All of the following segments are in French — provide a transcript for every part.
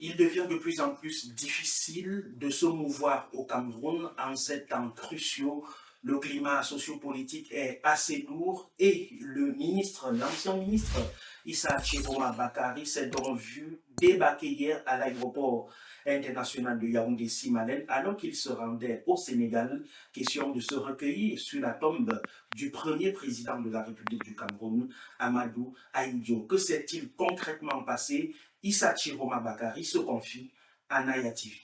Il devient de plus en plus difficile de se mouvoir au Cameroun en ces temps cruciaux. Le climat sociopolitique est assez lourd et l'ancien ministre Issa Chiroma Bakari s'est donc vu débarquer hier à l'aéroport international de Yaoundé-Simalène alors qu'il se rendait au Sénégal, question de se recueillir sur la tombe du premier président de la République du Cameroun, Amadou Ahidjo. Que s'est-il concrètement passé? Issa Chiroma Bakari se confie à Naya TV.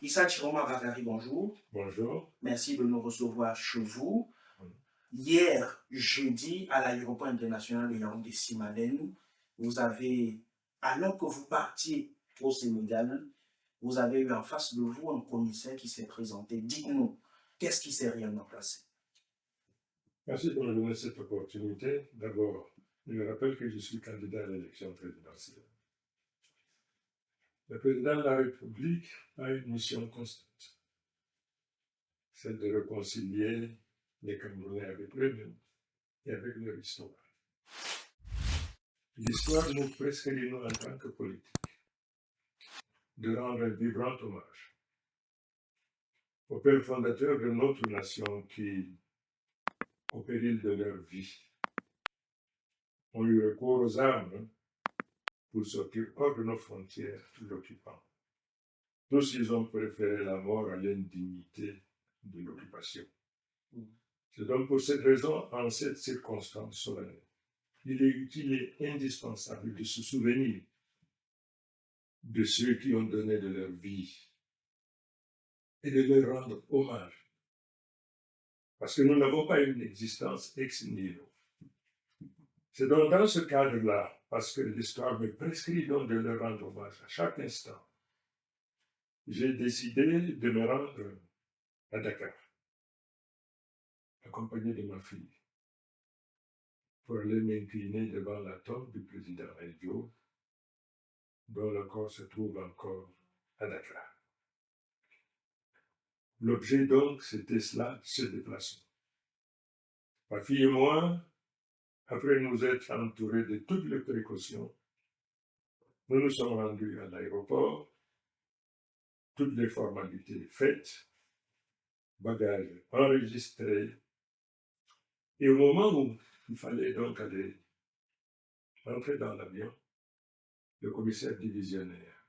Issa Chiroma Bakari, bonjour. Bonjour. Merci de nous recevoir chez vous. Hier, jeudi, à l'aéroport international de Yaoundé-Simalène, vous avez, alors que vous partiez au Sénégal, vous avez eu en face de vous un commissaire qui s'est présenté. Dites-nous, qu'est-ce qui s'est réellement passé? Merci de me donner cette opportunité. D'abord, je rappelle que je suis candidat à l'élection présidentielle. Le président de la République a une mission constante, celle de réconcilier les Camerounais avec eux-mêmes et avec leur histoire. L'histoire nous prescrit, nous, en tant que politiques, de rendre un vibrant hommage aux pères fondateurs de notre nation qui, au péril de leur vie, ont eu recours aux armes pour sortir hors de nos frontières l'occupant. Tous, ils ont préféré la mort à l'indignité de l'occupation. C'est donc pour cette raison, en cette circonstance solennelle, il est utile et indispensable de se souvenir de ceux qui ont donné de leur vie et de leur rendre hommage. Parce que nous n'avons pas une existence ex nihilo. C'est donc dans ce cadre-là, parce que l'histoire me prescrit donc de leur rendre hommage à chaque instant, j'ai décidé de me rendre à Dakar, accompagné de ma fille, pour aller m'incliner devant la tombe du président Ahidjo, dont le corps se trouve encore à Dakar. L'objet donc, c'était cela, ce déplacement. Ma fille et moi, après nous être entourés de toutes les précautions, nous nous sommes rendus à l'aéroport, toutes les formalités faites, bagages enregistrés, et au moment où il fallait donc aller entrer dans l'avion, le commissaire divisionnaire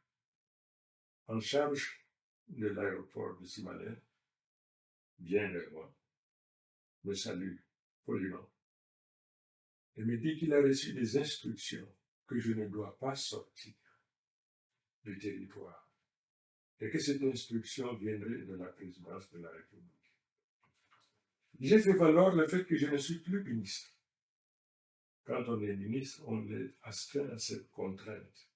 en charge de l'aéroport de Simalène vient vers moi, me salue poliment et me dit qu'il a reçu des instructions que je ne dois pas sortir du territoire et que cette instruction viendrait de la présidence de la République. J'ai fait valoir le fait que je ne suis plus ministre. Quand on est ministre, on est astreint à cette contrainte.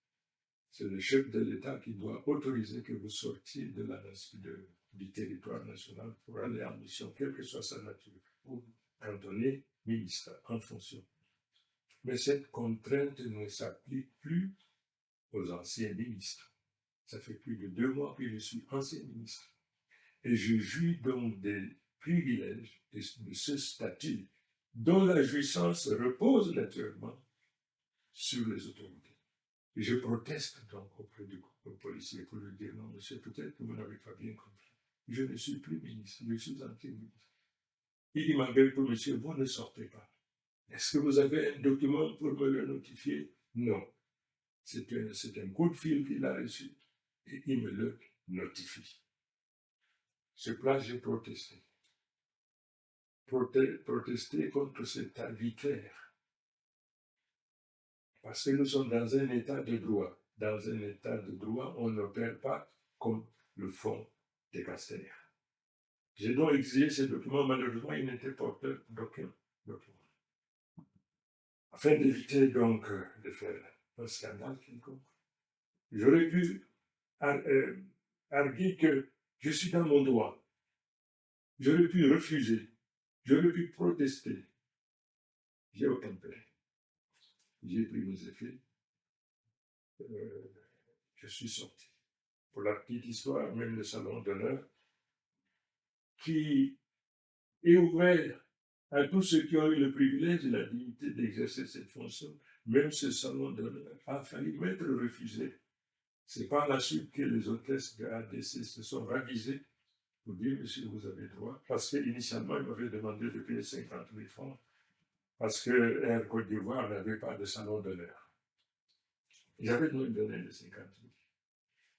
C'est le chef de l'État qui doit autoriser que vous sortiez du territoire national pour aller en mission, quelle que soit sa nature, quand on est ministre en fonction. Mais cette contrainte ne s'applique plus aux anciens ministres. Ça fait plus de 2 mois que je suis ancien ministre. Et je jouis donc des privilèges de ce statut dont la jouissance repose naturellement sur les autorités. Et je proteste donc auprès du policier pour lui dire, non, monsieur, peut-être que vous n'avez pas bien compris. Je ne suis plus ministre, je suis ancien ministre. Il dit, malgré tout, monsieur, vous ne sortez pas. Est-ce que vous avez un document pour me le notifier? Non. C'est un coup de fil qu'il a reçu et il me le notifie. Sur place, j'ai protesté. Protester contre cet arbitraire. Parce que nous sommes dans un état de droit. Dans un état de droit, on n'opère pas comme le font des gangsters. J'ai donc exigé ces documents. Malheureusement, ils n'étaient porteurs d'aucun document. Afin d'éviter donc de faire un scandale quelconque, j'aurais pu arguer que je suis dans mon droit. J'aurais pu refuser. J'aurais pu protester. J'ai obtempéré. J'ai pris mes effets. Je suis sorti. Pour la petite histoire, même le salon d'honneur, qui est ouvert à tous ceux qui ont eu le privilège et la dignité d'exercer cette fonction, même ce salon d'honneur a failli m'être refusé. C'est par la suite que les hôtesses de ADC se sont ravisées pour dire, monsieur, vous avez droit, parce qu'initialement, ils m'avaient demandé de payer 50 000 francs, parce que Air Côte d'Ivoire n'avait pas de salon d'honneur. J'avais donc donné les 50 000.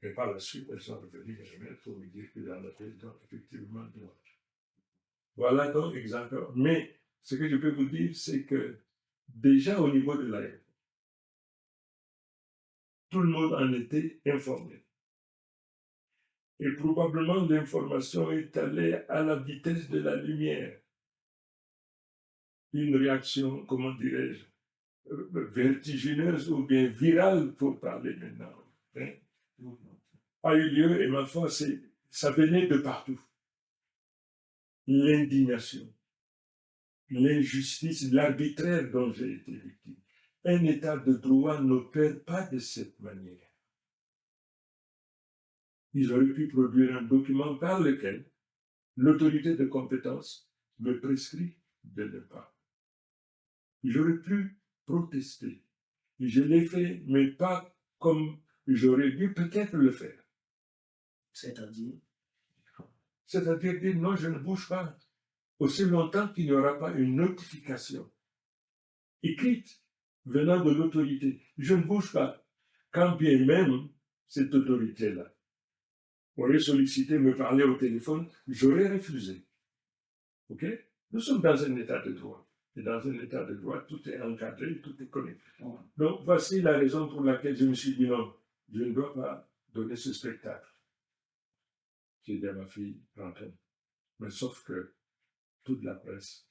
Mais par la suite, elles sont revenues vers moi pour me dire que j'en avais donc effectivement droit. Voilà donc exactement. Mais ce que je peux vous dire, c'est que déjà au niveau de l'aéroport, tout le monde en était informé. Et probablement l'information est allée à la vitesse de la lumière. Une réaction, comment dirais-je, vertigineuse ou bien virale, pour parler maintenant, hein, a eu lieu, et ma foi, ça venait de partout. L'indignation, l'injustice, l'arbitraire dont j'ai été victime. Un état de droit n'opère pas de cette manière. Ils auraient pu produire un document par lequel l'autorité de compétence me prescrit de ne pas. J'aurais pu protester. Je l'ai fait, mais pas comme j'aurais dû peut-être le faire. C'est-à-dire? C'est-à-dire dire non, je ne bouge pas. Aussi longtemps qu'il n'y aura pas une notification écrite venant de l'autorité. Je ne bouge pas. Quand bien même cette autorité-là aurait sollicité me parler au téléphone, j'aurais refusé. OK? Nous sommes dans un état de droit. Et dans un état de droit, tout est encadré, tout est connu. Donc, voici la raison pour laquelle je me suis dit non, je ne dois pas donner ce spectacle. J'ai dit à ma fille, rentre. Mais sauf que toute la presse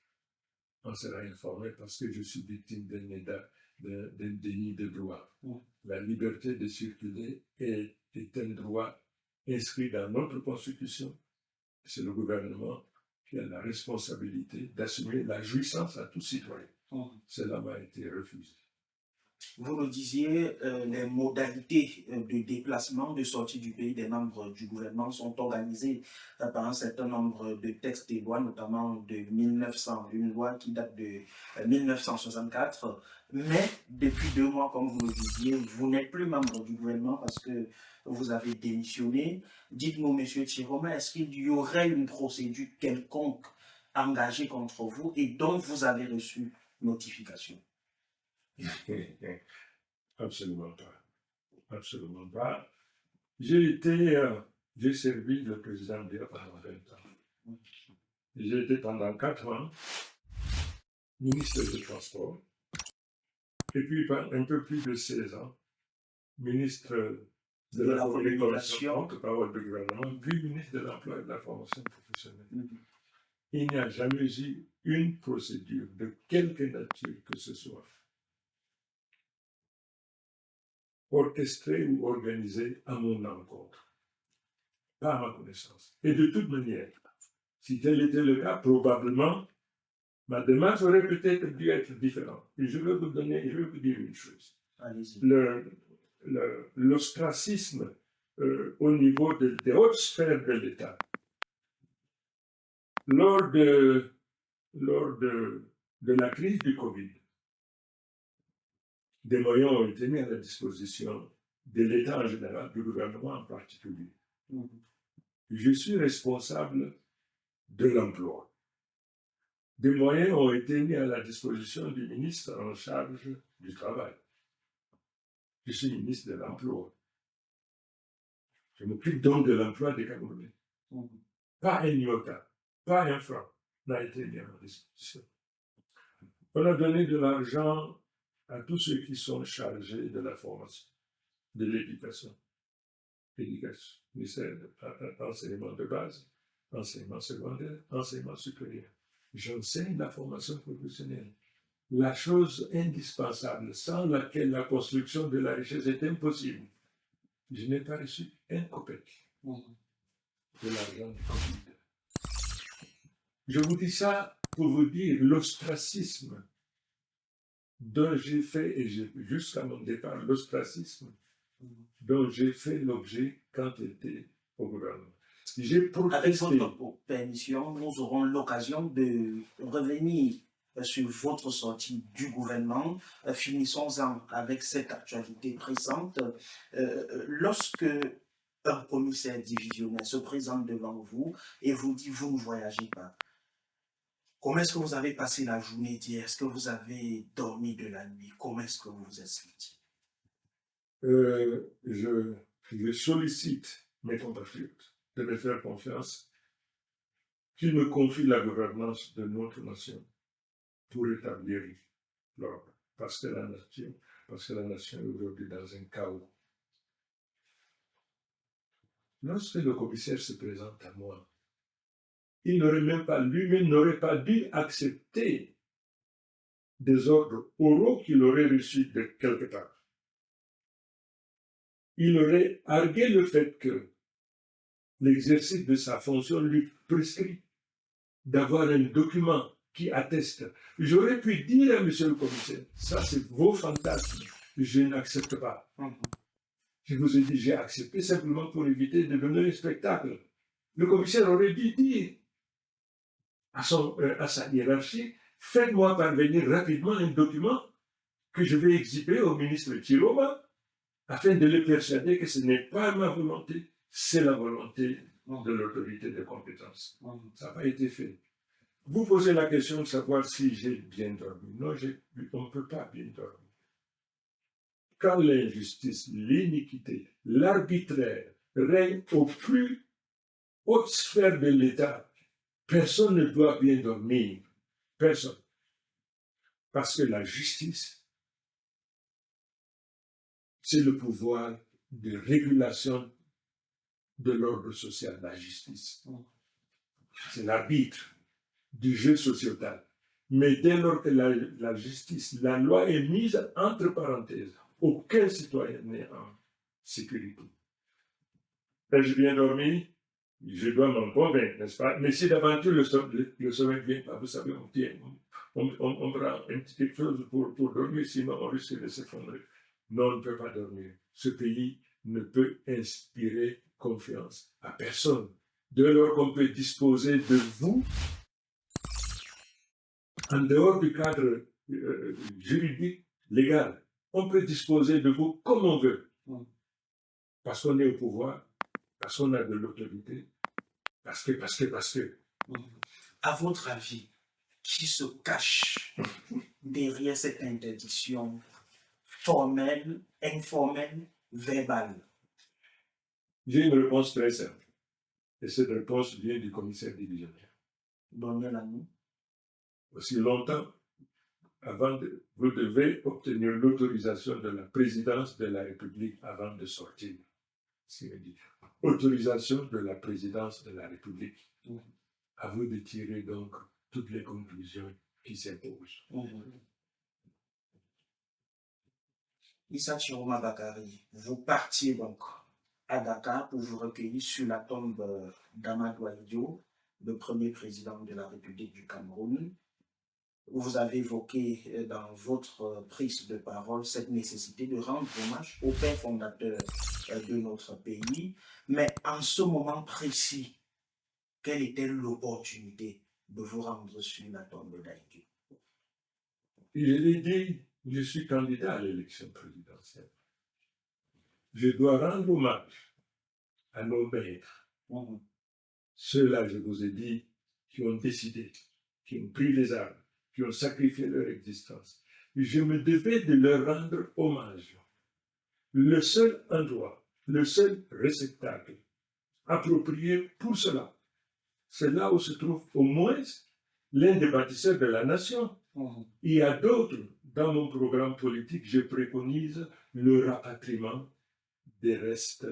en sera informée parce que je suis victime d'un déni de droit. La liberté de circuler est un droit inscrit dans notre Constitution. C'est le gouvernement qui a la responsabilité d'assumer la jouissance à tout citoyen. Cela m'a été refusé. Vous nous disiez, les modalités de déplacement, de sortie du pays des membres du gouvernement sont organisées par un certain nombre de textes et lois, notamment de 1900, une loi qui date de 1964. Mais depuis 2 mois, comme vous le disiez, vous n'êtes plus membre du gouvernement parce que vous avez démissionné. Dites-nous, Monsieur Chiroma, est-ce qu'il y aurait une procédure quelconque engagée contre vous et dont vous avez reçu notification? Absolument pas. Absolument pas. J'ai servi le président Biya pendant 20 ans. J'ai été pendant 4 ans ministre des Transports, et puis un peu plus de 16 ans, ministre de la Communication, porte-parole du gouvernement, puis ministre de l'Emploi et de la Formation professionnelle. Il n'y a jamais eu une procédure de quelque nature que ce soit orchestrée ou organisée à mon encontre, pas à ma connaissance. Et de toute manière, si tel était le cas, probablement, ma démarche aurait peut-être dû être différente. Et je vais vous dire une chose. L'ostracisme au niveau des hautes sphères de l'État, lors de la crise du Covid, des moyens ont été mis à la disposition de l'État en général, du gouvernement en particulier. Je suis responsable de l'emploi. Des moyens ont été mis à la disposition du ministre en charge du travail. Je suis ministre de l'Emploi. Je m'occupe donc de l'emploi des Camerounais. Pas un iota, pas un franc n'a été mis à ma disposition. On a donné de l'argent à tous ceux qui sont chargés de la formation, de l'éducation, ministère d'enseignement de base, enseignement secondaire, enseignement supérieur. J'enseigne la formation professionnelle. La chose indispensable, sans laquelle la construction de la richesse est impossible. Je n'ai pas reçu un copec de l'argent du Covid. Je vous dis ça pour vous dire l'ostracisme dont j'ai fait, et jusqu'à mon départ, l'ostracisme dont j'ai fait l'objet quand j'étais au gouvernement. J'ai Avec protesté. votre permission, nous aurons l'occasion de revenir sur votre sortie du gouvernement. Finissons-en avec cette actualité présente. Lorsque un commissaire divisionnaire se présente devant vous et vous dit vous ne voyagez pas, comment est-ce que vous avez passé la journée d'hier? Est-ce que vous avez dormi de la nuit? Comment est-ce que vous vous êtes senti? Je sollicite mes compatriotes de me faire confiance, qu'ils me confient la gouvernance de notre nation pour établir l'ordre. Parce que la nation est aujourd'hui dans un chaos. Lorsque le commissaire se présente à moi, il n'aurait même pas, lui-même n'aurait pas dû accepter des ordres oraux qu'il aurait reçus de quelque part. Il aurait argué le fait que l'exercice de sa fonction lui prescrit d'avoir un document qui atteste. J'aurais pu dire à monsieur le commissaire, ça c'est vos fantasmes, je n'accepte pas. Je vous ai dit, j'ai accepté simplement pour éviter de donner un spectacle. Le commissaire aurait dû dire à sa hiérarchie, faites-moi parvenir rapidement un document que je vais exhiber au ministre Chiroma afin de le persuader que ce n'est pas ma volonté, c'est la volonté de l'autorité de compétence. Ça n'a pas été fait. Vous posez la question de savoir si j'ai bien dormi. Non, on ne peut pas bien dormir. Quand l'injustice, l'iniquité, l'arbitraire règnent aux plus hautes sphères de l'État, personne ne doit bien dormir. Personne. Parce que la justice, c'est le pouvoir de régulation de l'ordre social, la justice. C'est l'arbitre du jeu sociétal. Mais dès lors que la justice, la loi est mise entre parenthèses, aucun citoyen n'est en sécurité. Ai-je bien dormi? Je dois m'en convaincre, n'est-ce pas? Mais si d'aventure le sommeil ne vient pas, vous savez, on prend un petit quelque chose pour dormir, sinon on risque de s'effondrer. Non, on ne peut pas dormir. Ce pays ne peut inspirer confiance à personne. Dès lors qu'on peut disposer de vous, en dehors du cadre juridique, légal, on peut disposer de vous comme on veut. Parce qu'on est au pouvoir, parce qu'on a de l'autorité, parce que. À votre avis, qui se cache derrière cette interdiction formelle, informelle, verbale? J'ai une réponse très simple. Et cette réponse vient du commissaire divisionnaire. Donnez-la nous. Aussi longtemps, vous devez obtenir l'autorisation de la présidence de la République avant de sortir. Ce qui veut dire autorisation de la présidence de la République. À vous de tirer donc toutes les conclusions qui s'imposent. Issa Chiroma Bakari, vous partiez donc à Dakar pour vous recueillir sur la tombe d'Amadou Ahidjo, le premier président de la République du Cameroun. Vous avez évoqué dans votre prise de parole cette nécessité de rendre hommage au père fondateur de notre pays. Mais en ce moment précis, quelle était l'opportunité de vous rendre sur la tombe d'Ahidjo? Je l'ai dit, je suis candidat à l'élection présidentielle. Je dois rendre hommage à nos maîtres. Ceux-là, je vous ai dit, qui ont décidé, qui ont pris les armes, qui ont sacrifié leur existence. Je me devais de leur rendre hommage. Le seul endroit, le seul réceptacle approprié pour cela, c'est là où se trouve au moins l'un des bâtisseurs de la nation. Il y a d'autres. Dans mon programme politique, je préconise le rapatriement des restes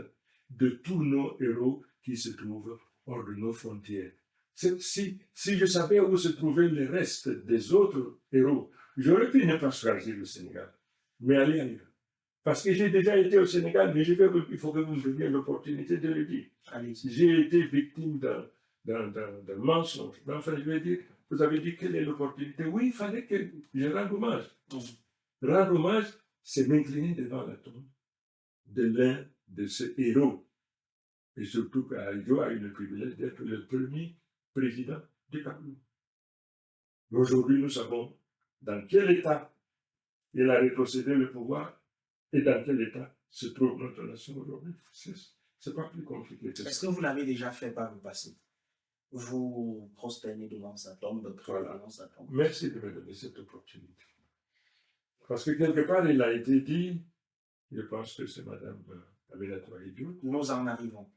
de tous nos héros qui se trouvent hors de nos frontières. Si je savais où se trouvaient les restes des autres héros, j'aurais pu ne pas choisir le Sénégal, mais aller ailleurs. Parce que j'ai déjà été au Sénégal, mais il faut que vous me donniez l'opportunité de le dire. J'ai été victime d'un mensonge. Enfin, je vais dire, vous avez dit quelle est l'opportunité? Oui, il fallait que je rende hommage. Rendre hommage, c'est m'incliner devant la tombe de l'un de ces héros. Et surtout qu'Aïdjo a eu le privilège d'être le premier président du Cameroun. Aujourd'hui, nous savons dans quel état il a rétrocédé le pouvoir et dans quel état se trouve notre nation aujourd'hui. C'est pas plus compliqué que ça. Est-ce que vous l'avez déjà fait par le passé? Vous prosternez devant sa tombe, priez devant sa tombe. Merci de me donner cette opportunité. Parce que quelque part, il a été dit, je pense que c'est Madame Aminata Aïdjo. Nous en arrivons.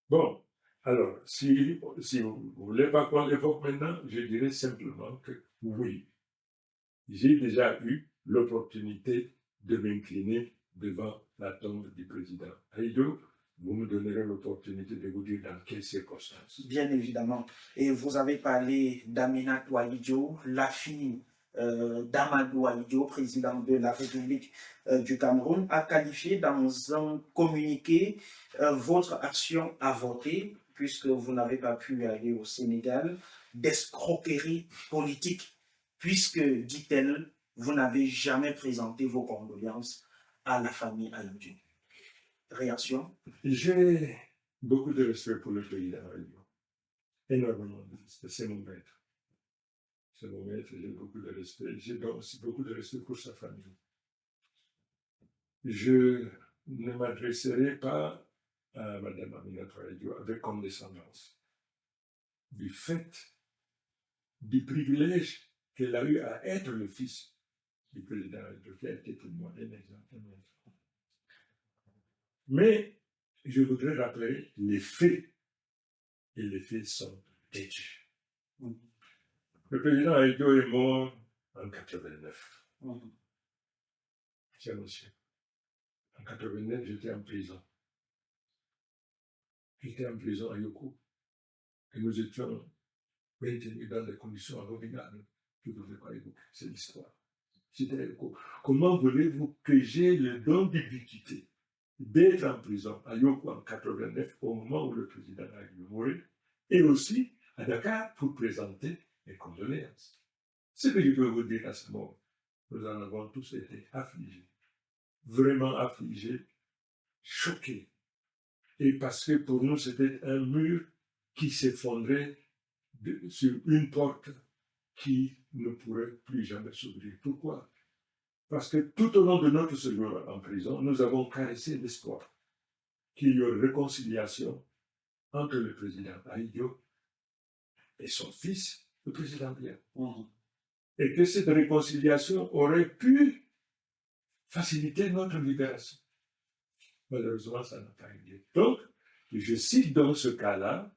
Bon, alors, si vous ne voulez pas qu'on l'évoque maintenant, je dirais simplement que oui, j'ai déjà eu l'opportunité de m'incliner devant la tombe du président Aïdjo. Vous me donnerez l'opportunité de vous dire dans quelles circonstances. Bien évidemment. Et vous avez parlé d'Aminatou Aïdjo, la fille d'Amadou Aïdjo, président de la République du Cameroun, a qualifié dans un communiqué votre action avortée, puisque vous n'avez pas pu aller au Sénégal, d'escroquerie politique, puisque, dit-elle, vous n'avez jamais présenté vos condoléances à la famille Aïdjo. Réaction? J'ai beaucoup de respect pour le président Aïdjo. Énormément de respect. C'est mon maître. C'est mon maître, j'ai beaucoup de respect. J'ai donc aussi beaucoup de respect pour sa famille. Je ne m'adresserai pas à Mme Aminata Aïdjo avec condescendance. Du fait du privilège qu'elle a eu à être le fils du président Aïdjo, qui a été pour moi un exemple. Mais je voudrais rappeler les faits. Et les faits sont têtus. Le président Aïdjo est mort en 89. Cher monsieur, en 89, j'étais en prison. J'étais en prison à Yoko. Et nous étions maintenus dans des conditions abominables. Je ne pouvais pas évoquer. C'est l'histoire. J'étais à Yoko. Comment voulez-vous que j'ai le don d'ubiquité d'être en prison à Yoko en 89 au moment où le président Aïdjo mourait, et aussi à Dakar pour présenter mes condoléances. Ce que je peux vous dire à ce moment, nous en avons tous été affligés, vraiment affligés, choqués. Et parce que pour nous, c'était un mur qui s'effondrait sur une porte qui ne pourrait plus jamais s'ouvrir. Pourquoi? Parce que tout au long de notre séjour en prison, nous avons caressé l'espoir qu'il y aurait réconciliation entre le président Aïdjo et son fils, le président Biya. Et que cette réconciliation aurait pu faciliter notre libération. Malheureusement, ça n'a pas eu lieu. Donc, je cite dans ce cas-là,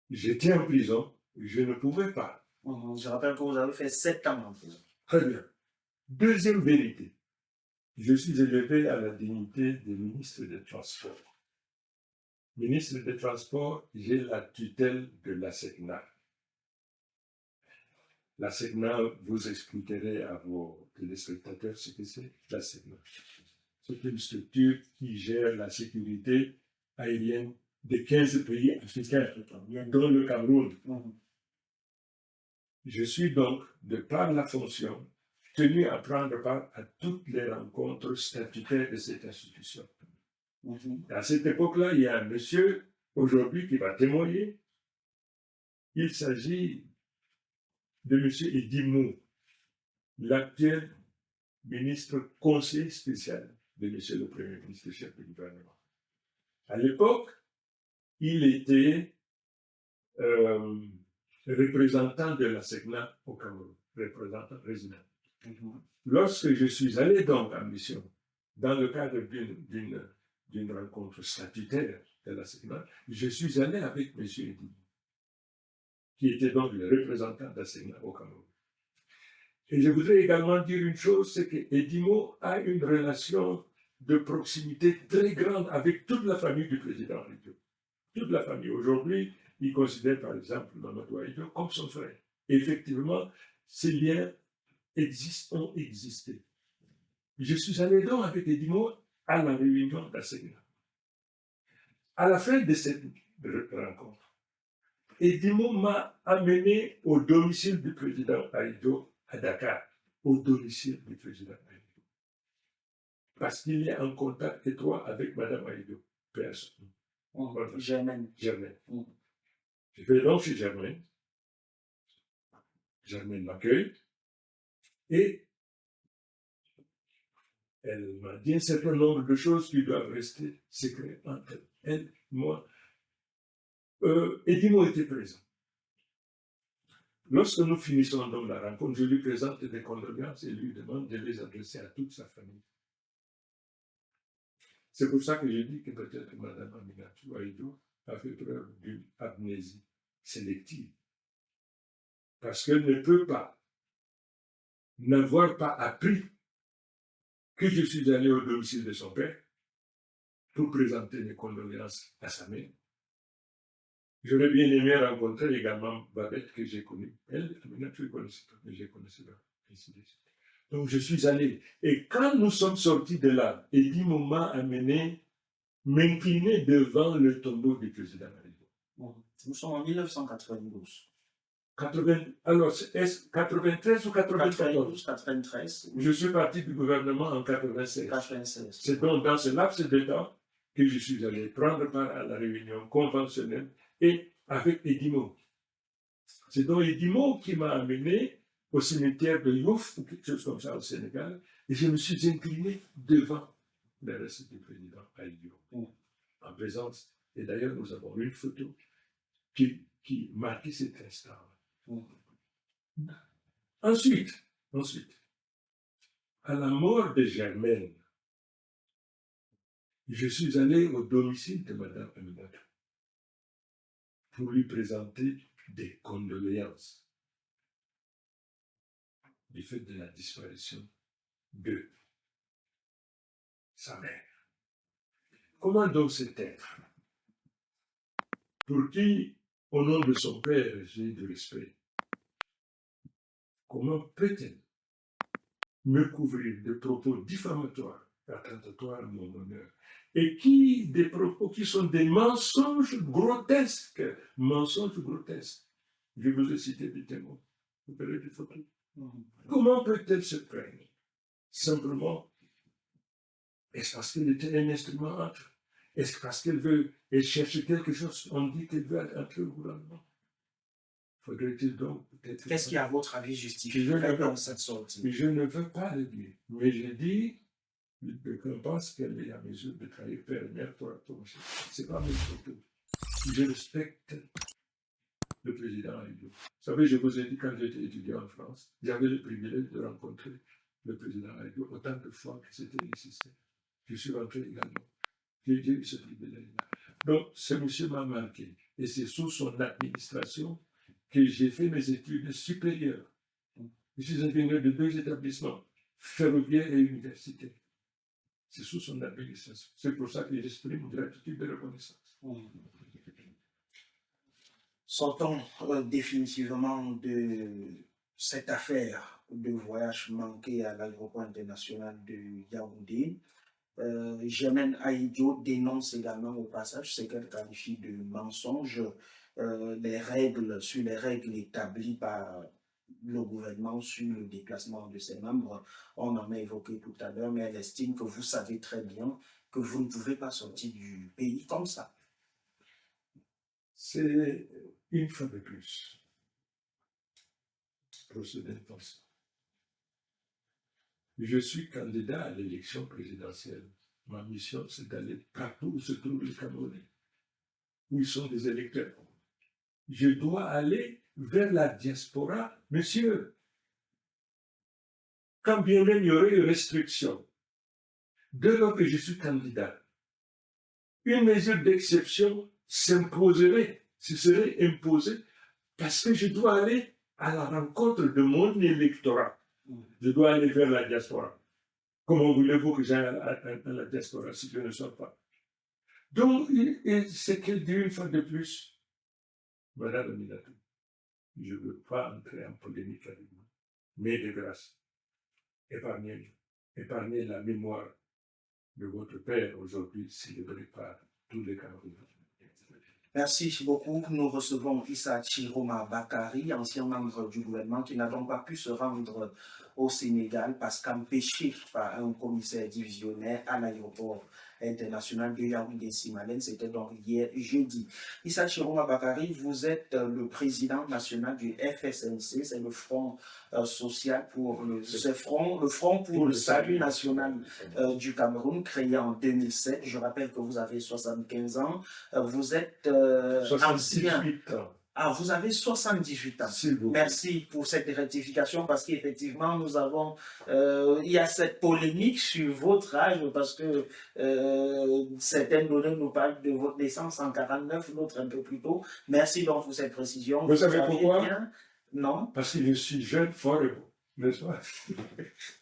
j'étais en prison, je ne pouvais pas. Je rappelle que vous avez fait 7 ans en prison. Très bien. Deuxième vérité, je suis élevé à la dignité de ministre des Transports. Ministre des Transports, j'ai la tutelle de la SECNA. La SECNA, vous expliquerez à vos téléspectateurs ce que c'est, la SECNA. C'est une structure qui gère la sécurité aérienne de 15 pays africains, dont le Cameroun. Je suis donc, de par la fonction, tenu à prendre part à toutes les rencontres statutaires de cette institution. À cette époque-là, il y a un monsieur, aujourd'hui, qui va témoigner. Il s'agit de M. Edimo, l'actuel ministre conseiller spécial de M. le Premier ministre, chef du gouvernement. À l'époque, il était représentant de la SECNA au Cameroun, représentant résident. Lorsque je suis allé donc en mission, dans le cadre d'une rencontre statutaire de la SECNA, je suis allé avec M. Edimo, qui était donc le représentant de la SECNA au Cameroun. Et je voudrais également dire une chose, c'est que Edimo a une relation de proximité très grande avec toute la famille du président Aïdjo. Toute la famille. Aujourd'hui, il considère par exemple Mamadou Aïdjo comme son frère. Et effectivement, ces liens ont existé. Je suis allé donc avec Edimo à la réunion de la SECNA. À la fin de cette rencontre, Edimo m'a amené au domicile du président Aïdjo à Dakar, au domicile du président Aïdjo. Parce qu'il est en contact étroit avec Mme Aïdjo, personne. Voilà. Germaine. Germaine. Mm. Je vais donc chez Germaine. Germaine m'accueille et elle m'a dit un certain nombre de choses qui doivent rester secrètes entre elle, moi. Edimo était présent. Lorsque nous finissons donc la rencontre, je lui présente des condoléances et lui demande de les adresser à toute sa famille. C'est pour ça que je dis que peut-être Mme Aminatou Aïdjo a fait preuve d'une amnésie sélective. Parce qu'elle ne peut pas n'avoir pas appris que je suis allé au domicile de son père pour présenter mes condoléances à sa mère. J'aurais bien aimé rencontrer également Babette que j'ai connue. Elle, Aminatou, je ne connaissais pas, mais je ne connaissais pas. Donc je suis allé. Et quand nous sommes sortis de là, Edimo m'a amené m'incliner devant le tombeau du président Aïdjo. Nous sommes en 1992. Alors, est-ce 93 ou 94? 92, 93. Je suis parti du gouvernement en 96. 96. C'est donc dans ce laps de temps que je suis allé prendre part à la réunion conventionnelle et avec Edimo. C'est donc Edimo qui m'a amené au cimetière de Youf, ou quelque chose comme ça au Sénégal, et je me suis incliné devant le reste du président Aïdjo, en présence. Et d'ailleurs, nous avons une photo qui marquait cet instant. Ensuite, à la mort de Germaine, je suis allé au domicile de Mme Aminatou pour lui présenter des condoléances du fait de la disparition de sa mère. Comment donc cet être, pour qui, au nom de son père, j'ai du respect, comment peut-elle me couvrir de propos diffamatoires, attentatoires à mon honneur, et des propos qui sont des mensonges grotesques, Je vous ai cité des témoins, vous verrez des photos. Comment peut-elle se plaindre? Simplement, est-ce parce qu'elle était un instrument entre? Est-ce parce elle cherche quelque chose? On dit qu'elle veut entrer au gouvernement. Faudrait-il donc peut-être... Qu'est-ce qui, à votre avis, justifie cette sortie? Je ne veux pas le dire, mais je dis qu'on pense qu'elle est à mesure de trahir père et mère pour approcher. Ce n'est pas mes photos. Je respecte le président Aïdjo. Vous savez, je vous ai dit quand j'étais étudiant en France, j'avais le privilège de rencontrer le président Aïdjo autant de fois que c'était nécessaire. Je suis rentré également. J'ai eu ce privilège-là. Donc, ce monsieur m'a marqué. Et c'est sous son administration que j'ai fait mes études supérieures. Je suis ingénieur de 2 établissements, ferroviaire et universitaire. C'est sous son administration. C'est pour ça que j'exprime une gratitude de reconnaissance. Sortons définitivement de cette affaire de voyage manqué à l'aéroport international de Yaoundé. Germaine Aïdjo dénonce également au passage ce qu'elle qualifie de mensonge sur les règles établies par le gouvernement sur le déplacement de ses membres. On en a évoqué tout à l'heure, mais elle estime que vous savez très bien que vous ne pouvez pas sortir du pays comme ça. C'est une fois de plus procéder comme ça. Je suis candidat à l'élection présidentielle. Ma mission, c'est d'aller partout où se trouvent les Camerounais, où ils sont des électeurs. Je dois aller vers la diaspora, monsieur. Quand bien même il y aurait une restriction, dès lors que je suis candidat, une mesure d'exception s'imposerait, se serait imposée, parce que je dois aller à la rencontre de mon électorat. Je dois aller vers la diaspora. Comment voulez-vous que j'aille à la diaspora si je ne sors pas? Donc, c'est qu'elle dit une fois de plus, Madame Aminatou, je ne veux pas entrer en polémique avec vous, mais de grâce, épargnez la mémoire de votre père aujourd'hui célébré par tous les Camerounais. Merci beaucoup. Nous recevons Issa Chiroma Bakari, ancien membre du gouvernement, qui n'a donc pas pu se rendre au Sénégal parce qu'empêché par un commissaire divisionnaire à l'aéroport international de Yaoundé Simalène. C'était donc hier jeudi. Issa Chiroma Bakari, vous êtes le président national du FSNC, c'est le Front social pour le Front pour le salut national du Cameroun, créé en 2007. Je rappelle que vous avez 75 ans. Vous êtes ancien. ans. Ah, vous avez 78 ans. Merci pour cette rectification parce qu'effectivement, nous avons, il y a cette polémique sur votre âge parce que certaines données nous parlent de votre naissance en 49, l'autre un peu plus tôt. Merci donc pour cette précision. Vous savez pourquoi? Bien? Non. Parce que je suis jeune, fort et beau. N'est-ce pas?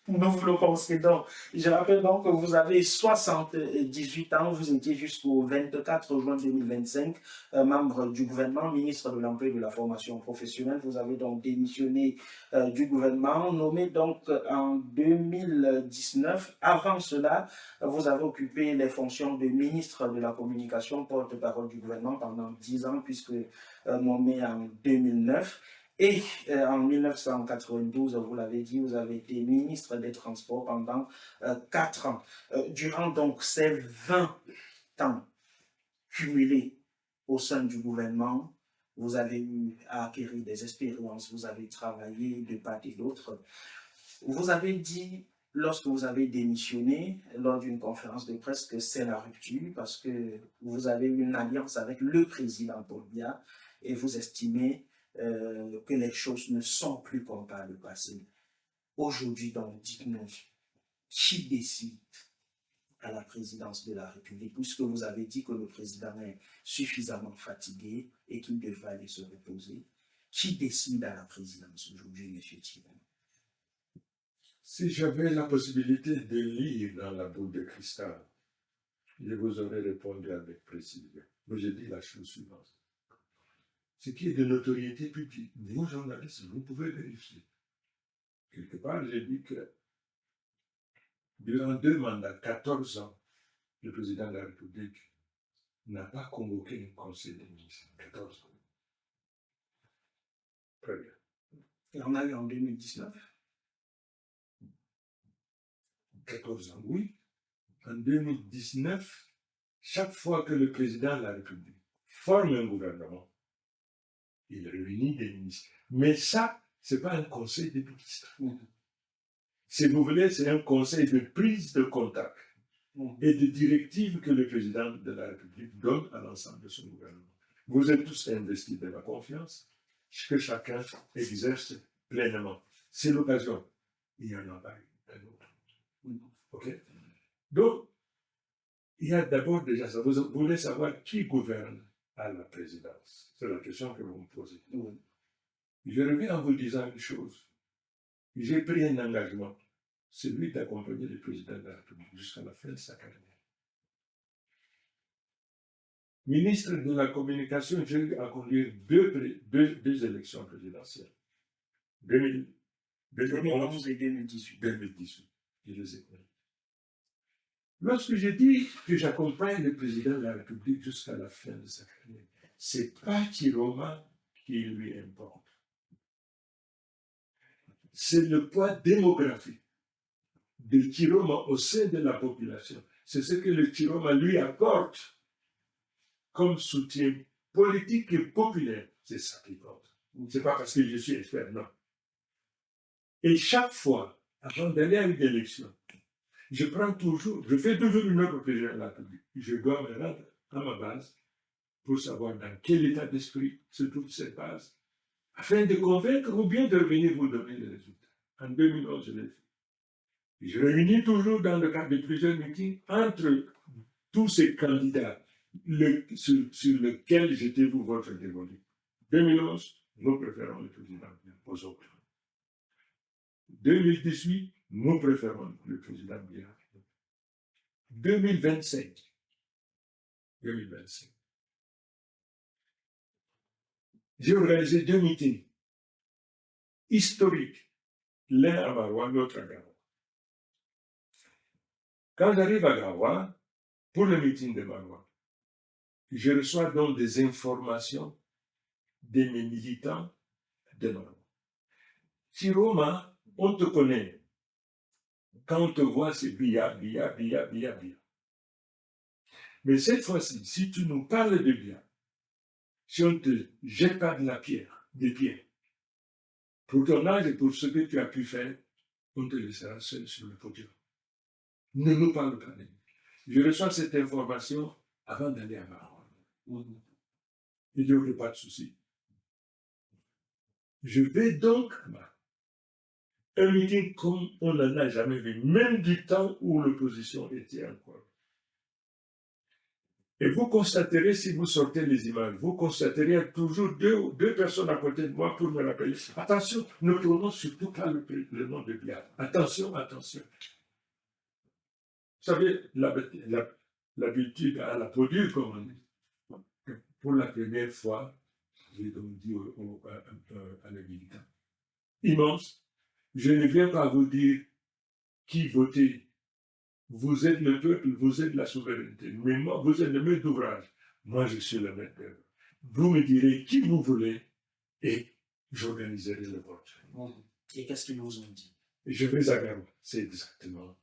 Nous vous le concédons. Je rappelle donc que vous avez 78 ans, vous étiez jusqu'au 24 juin 2025 membre du gouvernement, ministre de l'Emploi et de la Formation professionnelle. Vous avez donc démissionné du gouvernement, nommé donc en 2019. Avant cela, vous avez occupé les fonctions de ministre de la Communication, porte-parole du gouvernement pendant 10 ans, puisque nommé en 2009. Et en 1992, vous l'avez dit, vous avez été ministre des Transports pendant 4 ans. Durant donc ces 20 ans cumulés au sein du gouvernement, vous avez eu à acquérir des expériences, vous avez travaillé de part et d'autre. Vous avez dit, lorsque vous avez démissionné, lors d'une conférence de presse, que c'est la rupture parce que vous avez eu une alliance avec le président Paul Biya et vous estimez que les choses ne sont plus comme par le passé. Aujourd'hui, donc, dites-nous, qui décide à la présidence de la République, puisque vous avez dit que le président est suffisamment fatigué et qu'il devrait aller se reposer. Qui décide à la présidence aujourd'hui, M. Thierry? Si j'avais la possibilité de lire dans la boule de cristal, je vous aurais répondu avec précision. Mais j'ai dit la chose suivante. Ce qui est de notoriété publique, vous, journalistes, vous pouvez vérifier. Quelque part, j'ai dit que durant 2 mandats, 14 ans, le président de la République n'a pas convoqué un conseil des ministres. 14 ans. Très bien. Et on a eu en 2019 14 ans, oui. En 2019, chaque fois que le président de la République forme un gouvernement, il réunit des ministres. Mais ça, ce n'est pas un conseil des ministres. Si vous voulez, c'est un conseil de prise de contact et de directives que le président de la République donne à l'ensemble de son gouvernement. Vous êtes tous investis de la confiance que chacun exerce pleinement. C'est l'occasion. Il y en a pas un autre. OK? Donc, il y a d'abord déjà ça. Vous voulez savoir qui gouverne à la présidence? C'est la question que vous me posez. Je reviens en vous disant une chose. J'ai pris un engagement, celui d'accompagner le président de la République jusqu'à la fin de sa carrière. Ministre de la Communication, j'ai eu à conduire deux élections présidentielles. 2011 et 2018. 2018. Je les ai connues. Lorsque j'ai dit que j'accompagne le président de la République jusqu'à la fin de sa carrière, c'est pas Chiroma qui lui importe. C'est le poids démographique de Chiroma au sein de la population. C'est ce que le Chiroma lui accorde comme soutien politique et populaire. C'est ça qui compte. C'est pas parce que je suis expert, non. Et chaque fois, avant d'aller à une élection, je fais toujours une autre président de la République. Je dois me rendre à ma base pour savoir dans quel état d'esprit se trouve cette base, afin de convaincre ou bien de revenir vous donner les résultats. En 2011, je l'ai fait. Je réunis toujours dans le cadre de plusieurs meetings entre tous ces candidats sur lesquels j'étais-vous votre dévolu. 2011, nous préférons le président aux autres. 2018, nous préférons le président Biya. 2025. J'ai organisé 2 meetings historiques, l'un à Maroua, l'autre à Gawa. Quand j'arrive à Gawa, pour le meeting de Maroua, je reçois donc des informations de mes militants de Maroua. Chiroma, on te connaît. Quand on te voit, c'est Biya. Mais cette fois-ci, si tu nous parles de bien, si on ne te jette pas de la pierre, des pieds, pour ton âge et pour ce que tu as pu faire, on te laissera seul sur le podium. Ne nous parle pas de lui. Je reçois cette information avant d'aller à Maroc. Il n'y aurait pas de souci. Je vais donc un meeting comme on n'en a jamais vu, même du temps où l'opposition était encore. Et vous constaterez, si vous sortez les images, vous constaterez toujours deux personnes à côté de moi pour me rappeler. Attention, ne prononce surtout pas le nom de Biya. Attention, attention. Vous savez, l'habitude à la produire, comme on dit. Pour la première fois, j'ai donc dit à la militants, immense, je ne viens pas vous dire qui voter. Vous êtes le peuple, vous êtes la souveraineté. Mais moi, vous êtes le maître d'ouvrage. Moi, je suis le maître d'œuvre. Vous me direz qui vous voulez et j'organiserai le vote. Et qu'est-ce qu'ils vous ont dit? Je vais à Garoua. C'est exactement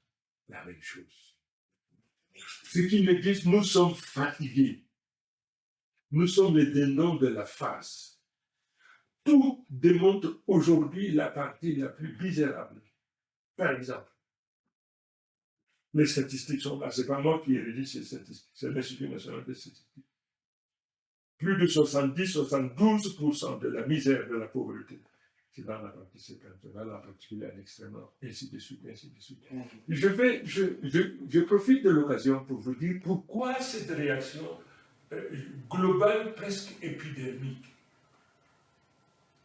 la même chose. Ce qu'ils me disent, nous sommes fatigués. Nous sommes les dindons de la farce. Tout démontre aujourd'hui la partie la plus misérable. Par exemple, les statistiques sont là. Ce n'est pas moi qui ai rédigé ces statistiques, c'est l'Institut national des statistiques. Plus de 70-72% de la misère, de la pauvreté, c'est dans la partie septentrionale, en particulier à l'extrême nord, ainsi de suite, ainsi de suite. Je profite de l'occasion pour vous dire pourquoi cette réaction globale, presque épidermique.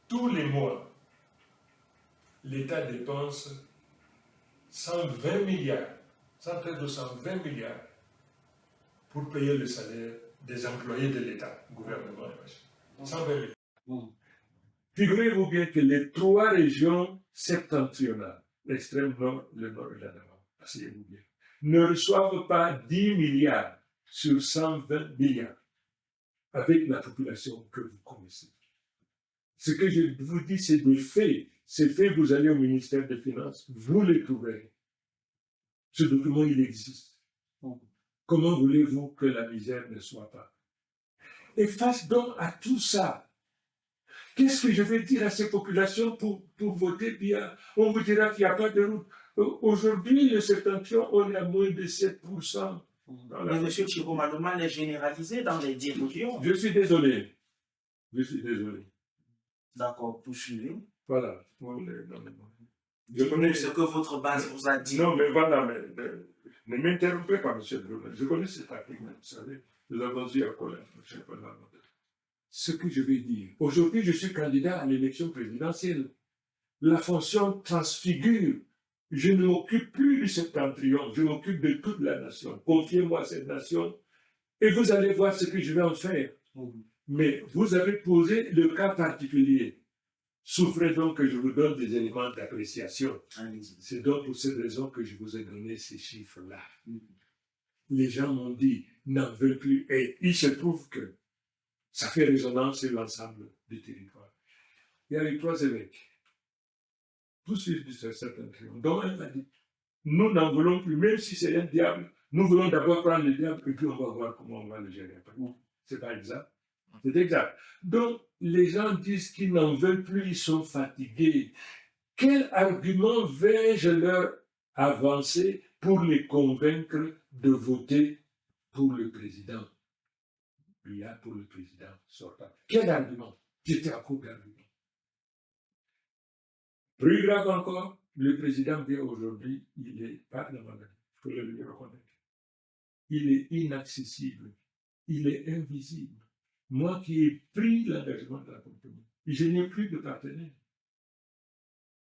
Tous les mois, l'État dépense 120 milliards, 113 ou 120 milliards pour payer le salaire des employés de l'État, gouvernement et 120 milliards. Figurez-vous bien que les 3 régions septentrionales, l'extrême nord, le nord et la nord, asseyez-vous bien, ne reçoivent pas 10 milliards sur 120 milliards avec la population que vous connaissez. Ce que je vous dis, c'est des faits. Ces faits, vous allez au ministère des Finances, vous les trouverez. Ce document, il existe. Comment voulez-vous que la misère ne soit pas? Et face donc à tout ça, qu'est-ce que je vais dire à ces populations pour voter bien? On vous dira qu'il n'y a pas de route. Aujourd'hui, le septentrion, on est à moins de 7%. Mais M. Chiroma est généralisé dans les 10 régions. Je suis désolé. Je suis désolé. D'accord, poursuivez. Voilà. Je connais ce que votre base vous a dit. Non, mais voilà, mais ne m'interrompez pas, M. Brunet. Je connais cet article, vous savez. Nous l'avons dit à Colin. Ce que je vais dire. Aujourd'hui, je suis candidat à l'élection présidentielle. La fonction transfigure. Je ne m'occupe plus du septentrion, je m'occupe de toute la nation. Confiez-moi cette nation et vous allez voir ce que je vais en faire. Mais vous avez posé le cas particulier. Souffrez donc que je vous donne des éléments d'appréciation. C'est donc pour cette raison que je vous ai donné ces chiffres-là. Les gens m'ont dit, n'en veulent plus. Et il se trouve que ça fait résonance sur l'ensemble du territoire. Il y a les 3 évêques. Tous suivent du septentrion. Donc, elle m'a dit, nous n'en voulons plus, même si c'est un diable, nous voulons d'abord prendre le diable et puis on va voir comment on va le gérer. C'est pas exact. C'est exact. Donc, les gens disent qu'ils n'en veulent plus, ils sont fatigués. Quel argument vais-je leur avancer pour les convaincre de voter pour le président? Il y a pour le président sortant. Quel argument? J'étais à court d'arguments. Plus grave encore, le président vient aujourd'hui, il est pas dans la maladie, il faut le reconnaître. Il est inaccessible, il est invisible. Moi qui ai pris l'engagement de l'accompagner, je n'ai plus de partenaire.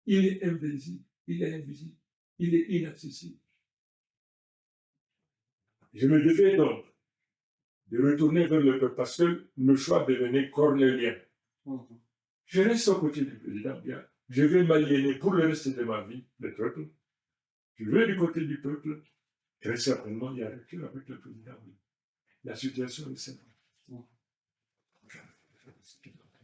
Il est invisible, il est invisible, il est inaccessible. Je me devais donc de retourner vers le peuple parce que le choix devenait cornélien. Je reste aux côtés du président bien. Je vais m'aliéner pour le reste de ma vie, le peuple. Je vais du côté du peuple. Très certainement, il y a rupture avec le président. La situation est simple.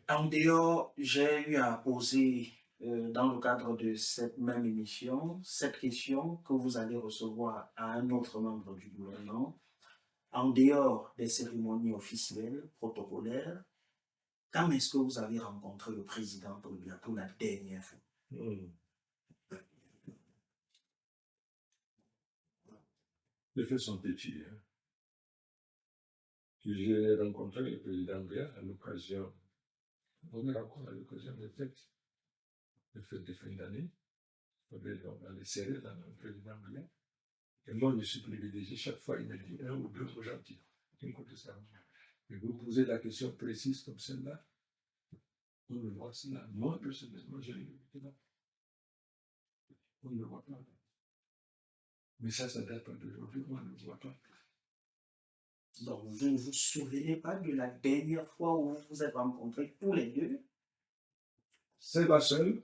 En dehors, j'ai eu à poser, dans le cadre de cette même émission, cette question que vous allez recevoir à un autre membre du gouvernement. en dehors des cérémonies officielles, protocolaires, quand est-ce que vous avez rencontré le président Paul-Biya pour la dernière fois? Les faits sont têtus. Hein. J'ai rencontré le président Biya à l'occasion, on est encore à l'occasion des fêtes de fin d'année. On allait serrer dans le président Biya. Et moi, je suis privilégié. Chaque fois, il me dit un ou deux mots gentils. Et vous posez la question précise comme celle-là, on le voit cela. Moi, personnellement, je l'ai vu là. On ne le voit pas. Mais ça ne date pas d'aujourd'hui, on ne le voit pas. Donc, vous ne vous souvenez pas de la dernière fois où vous vous êtes rencontrés tous les deux? C'est la seule.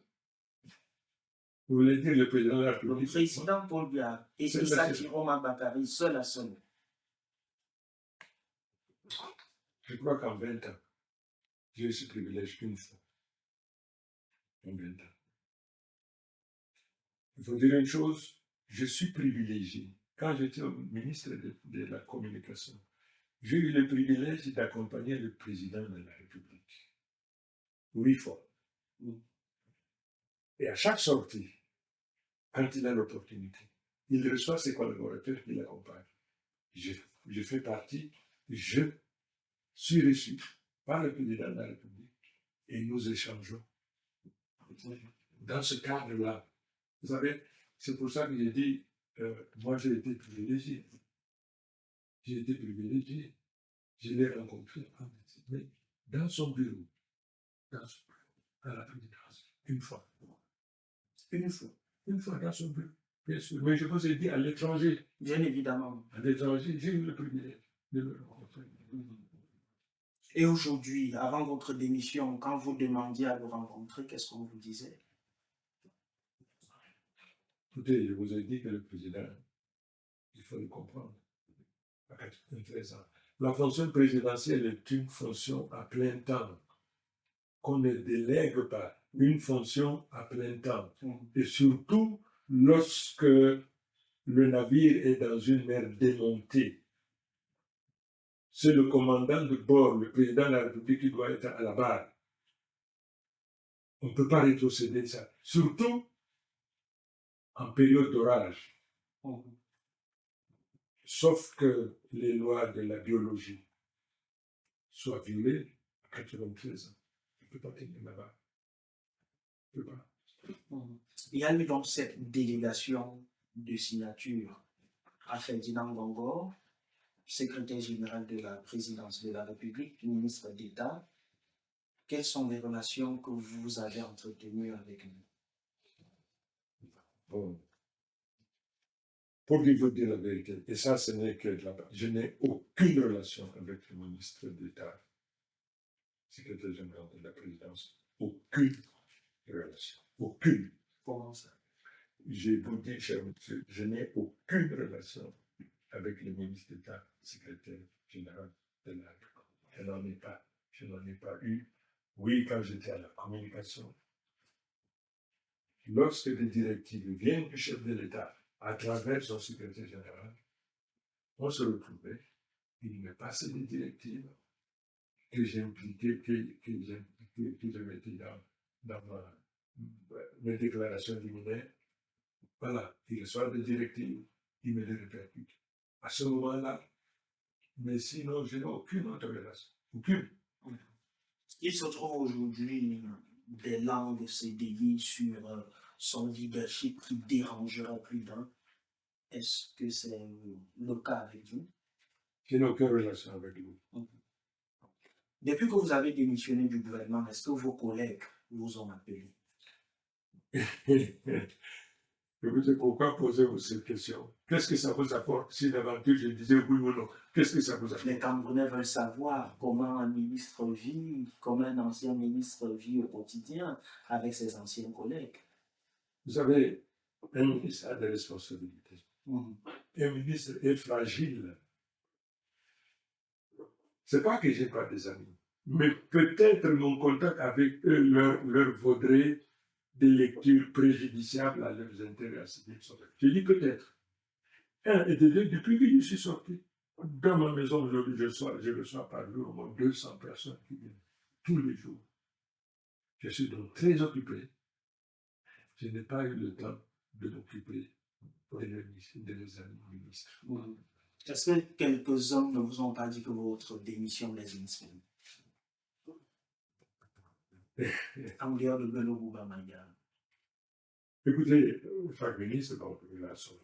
Vous voulez dire le président de la République? Le président Paul-Biya et Issa Chiroma Bakary, seul à seul. Je crois qu'en 20 ans, j'ai eu ce privilège qu'une fois. En 20 ans. Il faut dire une chose, je suis privilégié. Quand j'étais ministre de la Communication, j'ai eu le privilège d'accompagner le président de la République. 8 fois. Et à chaque sortie, quand il a l'opportunité, il reçoit ses collaborateurs qui l'accompagnent. Je fais partie, je suis reçu par le président de la République et nous échangeons. Dans ce cadre-là, vous savez, c'est pour ça que j'ai dit, moi j'ai été privilégié. J'ai été privilégié. Je l'ai rencontré dans son bureau, à la présidence, une fois. Une fois dans son bureau, bien sûr. Mais je vous ai dit à l'étranger. Bien évidemment. À l'étranger, j'ai eu le privilège de le rencontrer. Et aujourd'hui, avant votre démission, quand vous demandiez à le rencontrer, qu'est-ce qu'on vous disait? Écoutez, je vous ai dit que le président, il faut le comprendre, à 93 ans. La fonction présidentielle est une fonction à plein temps, qu'on ne délègue pas, une fonction à plein temps. Et surtout, lorsque le navire est dans une mer démontée, c'est le commandant de bord, le président de la République qui doit être à la barre. On ne peut pas rétrocéder ça. Surtout en période d'orage. Sauf que les lois de la biologie soient violées à 93 ans. On ne peut pas tenir là-bas. On ne peut pas. Il y a eu donc cette délégation de signature à Ferdinand Gongor, secrétaire général de la présidence de la République, ministre d'État. Quelles sont les relations que vous avez entretenues avec lui? Bon. Pour lui vous dire la vérité, et ça, ce n'est que de la part. Je n'ai aucune relation avec le ministre d'État, secrétaire général de la présidence. Aucune relation. Aucune. Comment ça? Je vous dis, cher monsieur, je n'ai aucune relation avec le ministre d'État, secrétaire général de la République. Je n'en ai pas. Je n'en ai pas eu. Oui, quand j'étais à la communication. Lorsque des directives viennent du chef de l'État à travers son secrétaire général, on se retrouvait, il me passait des directives que j'impliquais, que je mettais dans mes déclarations liminaires. Voilà, il reçoit des directives, il me les répercute. À ce moment-là, mais sinon, je n'ai aucune autre relation. Aucune. Il se trouve aujourd'hui des langues se dévient sur son leadership qui dérangera plus d'un. Est-ce que c'est le cas avec vous? Je n'ai aucune relation avec lui. Depuis que vous avez démissionné du gouvernement, est-ce que vos collègues vous ont appelé? Écoutez, pourquoi posez-vous cette question? Qu'est-ce que ça vous apporte si d'aventure je disais oui ou non? Qu'est-ce que ça vous apporte? Les Camerounais veulent savoir comment un ministre vit, comment un ancien ministre vit au quotidien avec ses anciens collègues. Vous savez, un ministre a des responsabilités. Un ministre est fragile. Ce n'est pas que je n'ai pas des amis, mais peut-être mon contact avec eux leur vaudrait des lectures préjudiciables à leurs intérêts. Je dis peut-être. Un et de deux, depuis que je suis sorti, Dans ma maison, aujourd'hui, je reçois par jour au moins 200 personnes qui viennent tous les jours. Je suis donc très occupé. Je n'ai pas eu le temps de m'occuper de mes amis ministres. Est-ce que quelques-uns ne vous ont pas dit que votre démission les inspire? En dehors de Bello Bouba-Maïga. Écoutez, chaque ministre donc, il a son.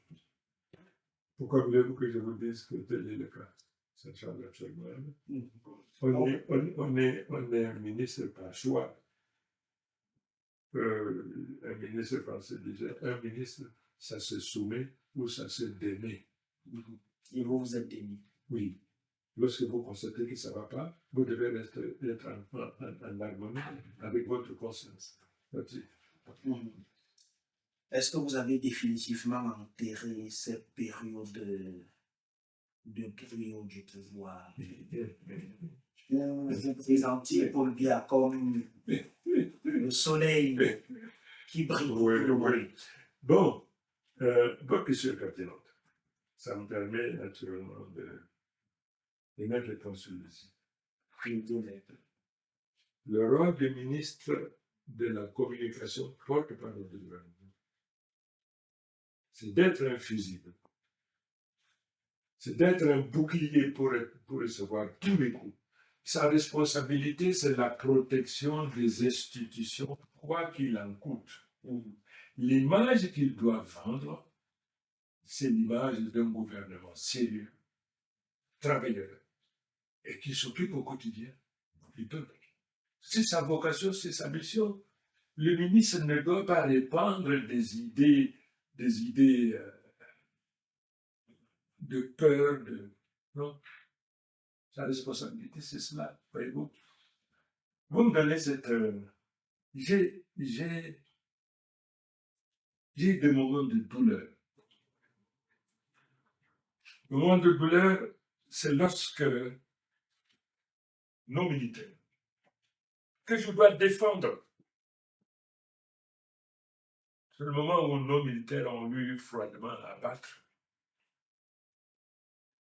Pourquoi voulez-vous que je vous dise que tel est le cas? Ça ne change absolument rien. On est un ministre par choix. Un ministre français disait, un ministre, ça se soumet ou ça se démet. Et vous, vous êtes démis. Oui. Lorsque vous constatez que ça ne va pas, vous devez être en harmonie avec votre conscience. Est-ce que vous avez définitivement enterré cette période de griot du pouvoir? Vous présentiez Paul Biya comme le soleil qui brille. Oui. Bon, votre question est pertinente. Ça me permet naturellement de mettre les points sur les i. Le rôle du ministre de la communication porte-parole du gouvernement, c'est d'être invisible. C'est d'être un bouclier pour recevoir tous les coups. Sa responsabilité, c'est la protection des institutions, quoi qu'il en coûte. L'image qu'il doit vendre, c'est l'image d'un gouvernement sérieux, travailleur, et qui s'occupe au quotidien du peuple. C'est sa vocation, c'est sa mission. Le ministre ne doit pas répandre des idées de peur, non. Sa responsabilité, c'est cela, voyez-vous. Vous me donnez cette... J'ai des moments de douleur. Le moment de douleur, c'est lorsque nos militaires, que je dois défendre, c'est le moment où nos militaires ont eu froidement à abattre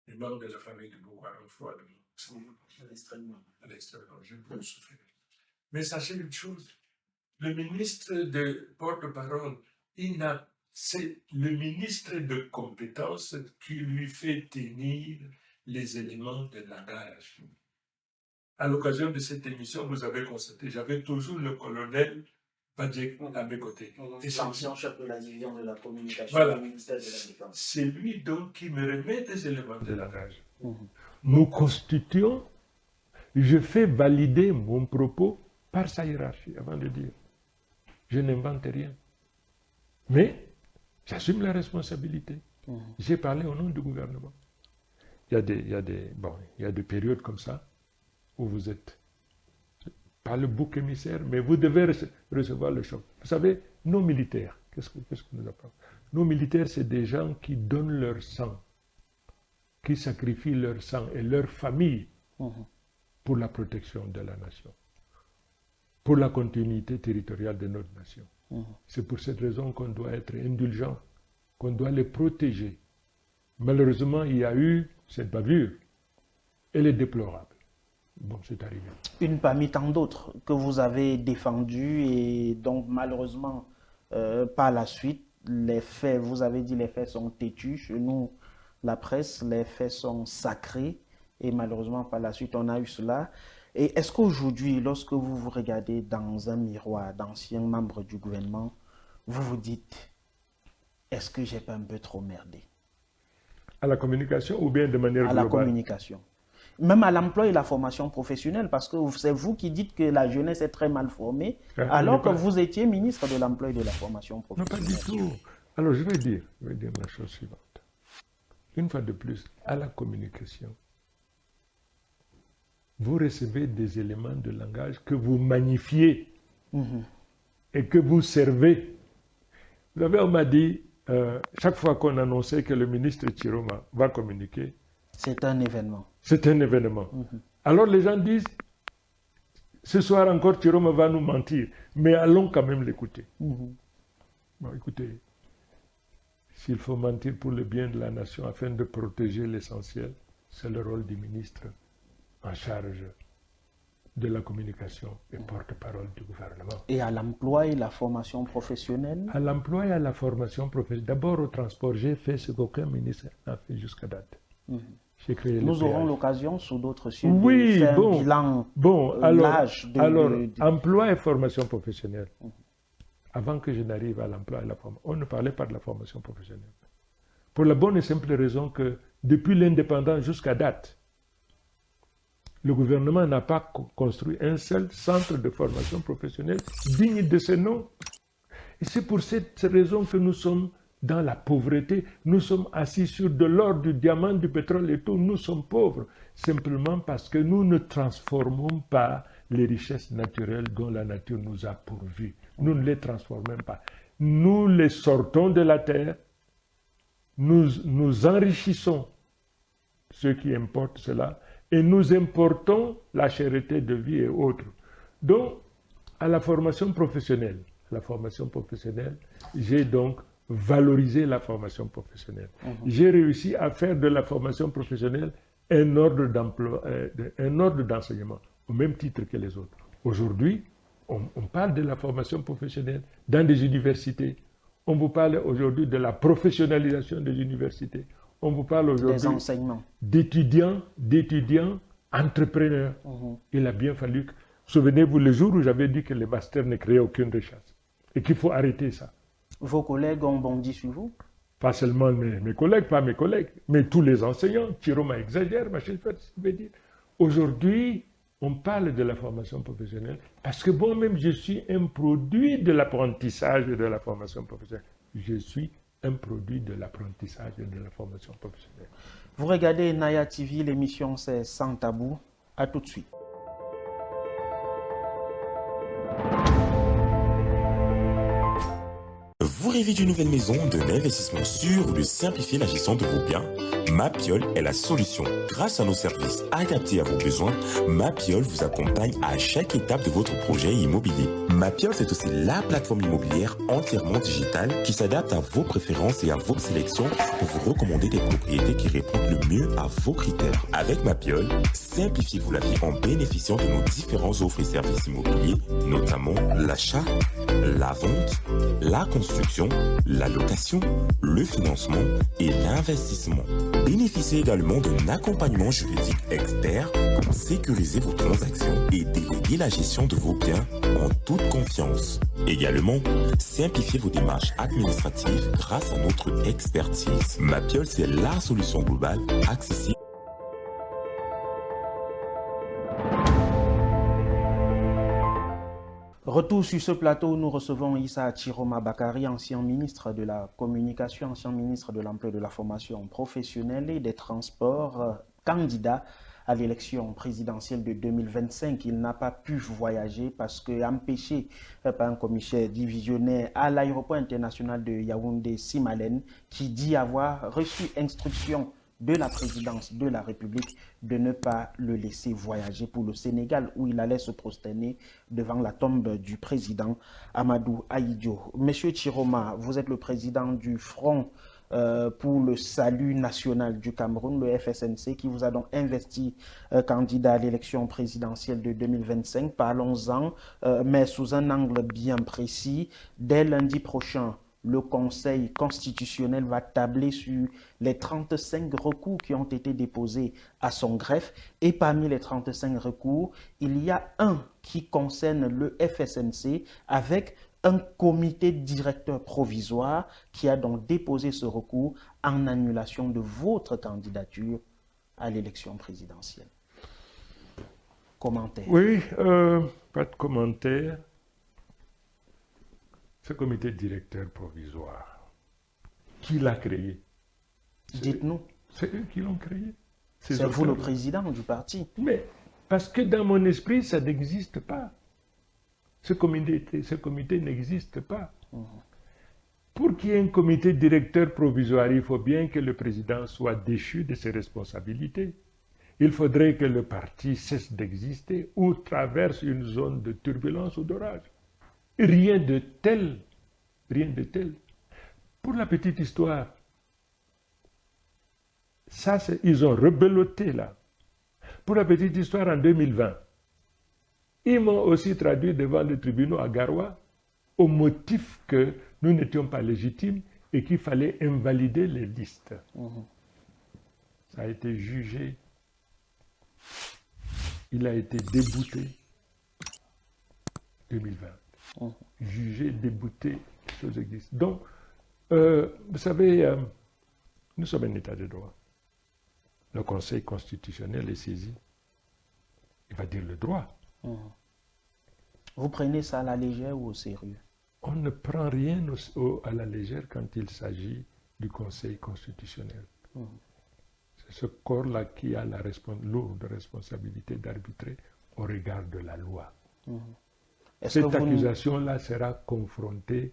les membres de la famille de Bouhara, froidement. À l'extrêmement, je peux le souffrir. Mais sachez une chose, le ministre de porte-parole, c'est le ministre de compétence qui lui fait tenir les éléments de langage. À l'occasion de cette émission, vous avez constaté, j'avais toujours le colonel Badjek à mes côtés. L'ancien chef de la division de la communication voilà. du ministère de la Défense. C'est lui donc qui me remet des éléments de langage. Nous constituons, je fais valider mon propos par sa hiérarchie avant de dire. Je n'invente rien. Mais j'assume la responsabilité. J'ai parlé au nom du gouvernement. Il y a des périodes comme ça où vous êtes pas le bouc émissaire, mais vous devez recevoir le choc. Vous savez, nos militaires, qu'est-ce que nous appelons? Nos militaires, c'est des gens qui donnent leur sang, qui sacrifient leur sang et leur famille pour la protection de la nation, pour la continuité territoriale de notre nation. C'est pour cette raison qu'on doit être indulgent, qu'on doit les protéger. Malheureusement, il y a eu cette bavure. Elle est déplorable. Bon, c'est arrivé. Une parmi tant d'autres que vous avez défendues et donc malheureusement, par la suite, les faits, vous avez dit les faits sont têtus. Chez nous, la presse, les faits sont sacrés et malheureusement, par la suite, on a eu cela. Et est-ce qu'aujourd'hui, lorsque vous vous regardez dans un miroir d'anciens membres du gouvernement, vous vous dites, est-ce que j'ai pas un peu trop merdé? À la communication ou bien de manière globale? À la communication. Même à l'emploi et la formation professionnelle, parce que c'est vous qui dites que la jeunesse est très mal formée, alors que vous étiez ministre de l'emploi et de la formation professionnelle. Non, pas du tout. Alors, je vais dire la chose suivante. Une fois de plus, à la communication, vous recevez des éléments de langage que vous magnifiez et que vous servez. Vous savez, on m'a dit, chaque fois qu'on annonçait que le ministre Chiroma va communiquer, c'est un événement. C'est un événement. Alors les gens disent, ce soir encore Chiroma va nous mentir, mais allons quand même l'écouter. Bon, écoutez, s'il faut mentir pour le bien de la nation afin de protéger l'essentiel, c'est le rôle du ministre en charge de la communication et porte-parole du gouvernement. Et à l'emploi et la formation professionnelle? À l'emploi et à la formation professionnelle. D'abord au transport, j'ai fait ce qu'aucun ministre n'a fait jusqu'à date. J'ai créé Nous aurons péage. l'occasion sur d'autres sujets Oui, de faire bon, un bilan alors, alors de... emploi et formation professionnelle. Avant que je n'arrive à l'emploi et à la formation, on ne parlait pas de la formation professionnelle. Pour la bonne et simple raison que depuis l'indépendance jusqu'à date, le gouvernement n'a pas construit un seul centre de formation professionnelle digne de ce nom. Et c'est pour cette raison que nous sommes dans la pauvreté. Nous sommes assis sur de l'or, du diamant, du pétrole et tout. Nous sommes pauvres simplement parce que nous ne transformons pas les richesses naturelles dont la nature nous a pourvues. Nous ne les transformons pas. Nous les sortons de la terre, nous enrichissons ceux qui importent cela, et nous importons la cherté de vie et autres. Donc, à la formation professionnelle, j'ai donc valorisé la formation professionnelle. J'ai réussi à faire de la formation professionnelle un ordre d'emploi, un ordre d'enseignement, au même titre que les autres. Aujourd'hui, on parle de la formation professionnelle dans des universités. On vous parle aujourd'hui de la professionnalisation des universités. On vous parle aujourd'hui d'étudiants, entrepreneurs. Il a bien fallu que... Souvenez-vous le jour où j'avais dit que les masters ne créaient aucune richesse et qu'il faut arrêter ça. Vos collègues ont bondi sur vous? Pas seulement mes collègues, mais tous les enseignants. Chiroma exagère, ma chère, je veux dire. Aujourd'hui, on parle de la formation professionnelle parce que moi-même, je suis un produit de l'apprentissage et de la formation professionnelle. Je suis un produit de l'apprentissage et de la formation professionnelle. Vous regardez Naya TV, l'émission c'est Sans Tabou. À tout de suite. Vous rêvez d'une nouvelle maison, d'un investissement sûr ou de simplifier la gestion de vos biens? Mapiol est la solution. Grâce à nos services adaptés à vos besoins, Mapiol vous accompagne à chaque étape de votre projet immobilier. Mapiol, c'est aussi la plateforme immobilière entièrement digitale qui s'adapte à vos préférences et à vos sélections pour vous recommander des propriétés qui répondent le mieux à vos critères. Avec Mapiol, simplifiez-vous la vie en bénéficiant de nos différents offres et services immobiliers, notamment l'achat, la vente, la construction, la location, le financement et l'investissement. Bénéficiez également d'un accompagnement juridique expert pour sécuriser vos transactions et déléguer la gestion de vos biens en toute confiance. Également, simplifiez vos démarches administratives grâce à notre expertise. Mapiol, c'est la solution globale accessible. Retour sur ce plateau, nous recevons Issa Chiroma Bakari, ancien ministre de la Communication, ancien ministre de l'Emploi et de la Formation professionnelle et des Transports, candidat à l'élection présidentielle de 2025. Il n'a pas pu voyager parce que empêché par un commissaire divisionnaire à l'aéroport international de Yaoundé-Simalène qui dit avoir reçu instruction de la présidence de la République de ne pas le laisser voyager pour le Sénégal où il allait se prosterner devant la tombe du président Amadou Ahidjo. Monsieur Chiroma, vous êtes le président du Front pour le salut national du Cameroun, le FSNC, qui vous a donc investi candidat à l'élection présidentielle de 2025. Parlons-en, mais sous un angle bien précis. Dès lundi prochain, le Conseil constitutionnel va tabler sur les 35 recours qui ont été déposés à son greffe. Et parmi les 35 recours, il y a un qui concerne le FSNC avec un comité directeur provisoire qui a donc déposé ce recours en annulation de votre candidature à l'élection présidentielle. Commentaire. Oui, pas de commentaire. Ce comité directeur provisoire, qui l'a créé? Dites-nous. C'est eux qui l'ont créé. C'est vous le président du parti. Mais parce que dans mon esprit, ça n'existe pas. Ce comité n'existe pas. Pour qu'il y ait un comité directeur provisoire, il faut bien que le président soit déchu de ses responsabilités. Il faudrait que le parti cesse d'exister ou traverse une zone de turbulence ou d'orage. Rien de tel. Rien de tel. Pour la petite histoire, Ça, ils ont rebeloté là. Pour la petite histoire, en 2020, ils m'ont aussi traduit devant le tribunal à Garoua au motif que nous n'étions pas légitimes et qu'il fallait invalider les listes. Ça a été jugé. Il a été débouté 2020. Jugé, débouté, les choses existent. Donc, vous savez, nous sommes un État de droit. Le Conseil constitutionnel est saisi. Il va dire le droit. Vous prenez ça à la légère ou au sérieux? On ne prend rien à la légère quand il s'agit du Conseil constitutionnel. C'est ce corps-là qui a la lourde responsabilité d'arbitrer au regard de la loi. Cette accusation-là sera confrontée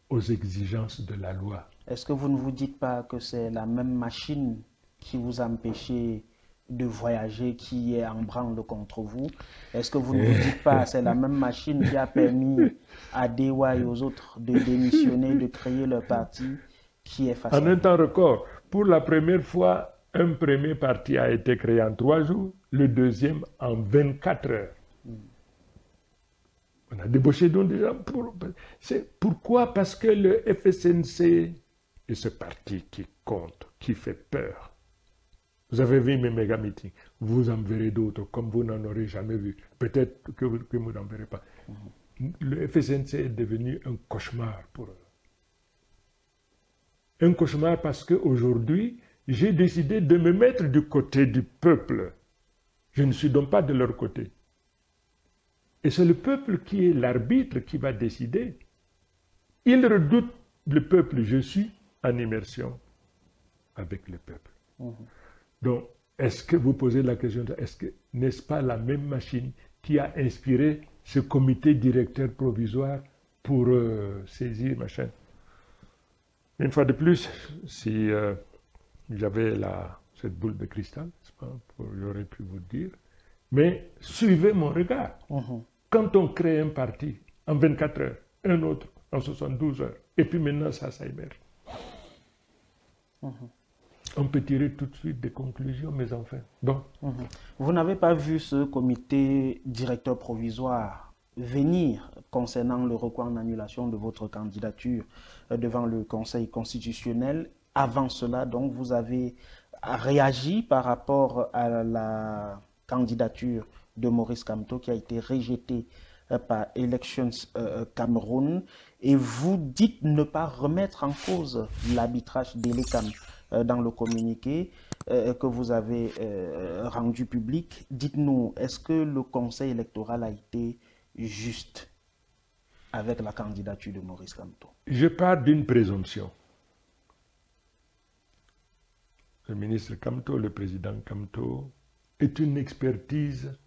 aux exigences de la loi. Est-ce que vous ne vous dites pas que c'est la même machine qui vous a empêché de voyager, qui est en branle contre vous? Est-ce que vous ne vous dites pas que c'est la même machine qui a permis à Dewa et aux autres de démissionner, de créer leur parti qui est facile? En un temps record, pour la première fois, un premier parti a été créé en 3 jours, le deuxième en 24 heures. On a débauché donc des gens. Pourquoi? Parce que le FSNC est ce parti qui compte, qui fait peur. Vous avez vu mes méga meetings. Vous en verrez d'autres, comme vous n'en aurez jamais vu. Peut-être que vous n'en verrez pas. Le FSNC est devenu un cauchemar pour eux. Un cauchemar parce qu'aujourd'hui, j'ai décidé de me mettre du côté du peuple. Je ne suis donc pas de leur côté. Et c'est le peuple qui est l'arbitre qui va décider. Il redoute le peuple. Je suis en immersion avec le peuple. Donc, est-ce que vous posez la question, n'est-ce pas la même machine qui a inspiré ce comité directeur provisoire pour saisir machin? Une fois de plus, si j'avais cette boule de cristal, j'aurais pu vous dire, mais suivez mon regard. Quand on crée un parti en 24 heures, un autre en 72 heures, et puis maintenant ça émerge. On peut tirer tout de suite des conclusions, mes enfants. Donc, vous n'avez pas vu ce comité directeur provisoire venir concernant le recours en annulation de votre candidature devant le Conseil constitutionnel. Avant cela, donc, vous avez réagi par rapport à la candidature de Maurice Kamto qui a été rejetée par Elections Cameroun, et vous dites ne pas remettre en cause l'arbitrage d'Elekam dans le communiqué que vous avez rendu public. Dites-nous, est-ce que le Conseil électoral a été juste avec la candidature de Maurice Kamto? Je pars d'une présomption. Le ministre Kamto, le président Kamto, est une expertise